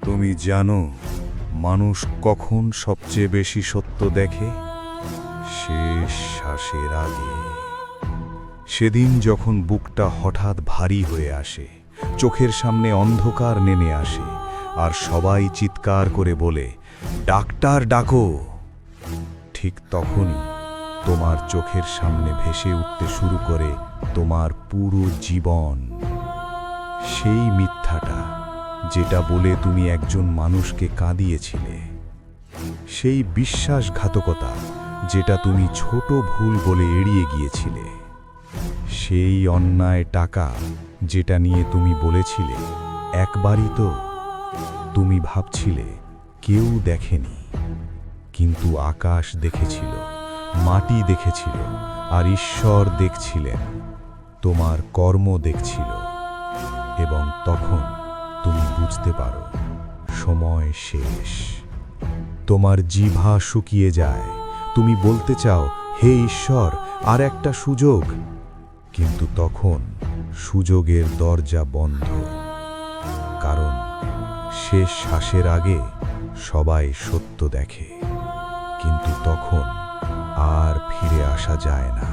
তুমি জানো মানুষ কখন সবচেয়ে বেশি সত্য দেখে? শেষ শ্বাসের আগে। সেদিন যখন বুকটা হঠাৎ ভারী হয়ে আসে, চোখের সামনে অন্ধকার নেমে আসে, আর সবাই চিৎকার করে বলে, ডাক্তার ডাকো। ঠিক তখনই তোমার চোখের সামনে ভেসে উঠতে শুরু করে তোমার পুরো জীবন। সেই মিথ্যাটা যেটা বলে তুমি একজন মানুষকে কাঁদিয়েছিলে, সেই বিশ্বাসঘাতকতা যেটা তুমি ছোট ভুল বলে এড়িয়ে গিয়েছিলে, সেই অন্যায় টাকা যেটা নিয়ে তুমি বলেছিলে একবারই তো। তুমি ভাবছিলে কেউ দেখেনি, কিন্তু আকাশ দেখেছিল, মাটি দেখেছিল, আর ঈশ্বর দেখছিলেন, তোমার কর্ম দেখছিল। এবং তখন তুমি বুঝতে পারো সময় শেষ। তোমার জিহ্বা শুকিয়ে যায়, তুমি বলতে চাও, হে ঈশ্বর, আর একটা সুযোগ। কিন্তু তখন সুযোগের দরজা বন্ধ, কারণ শেষ শ্বাসের আগে সবাই সত্য দেখে, কিন্তু তখন আর ফিরে আসা যায় না।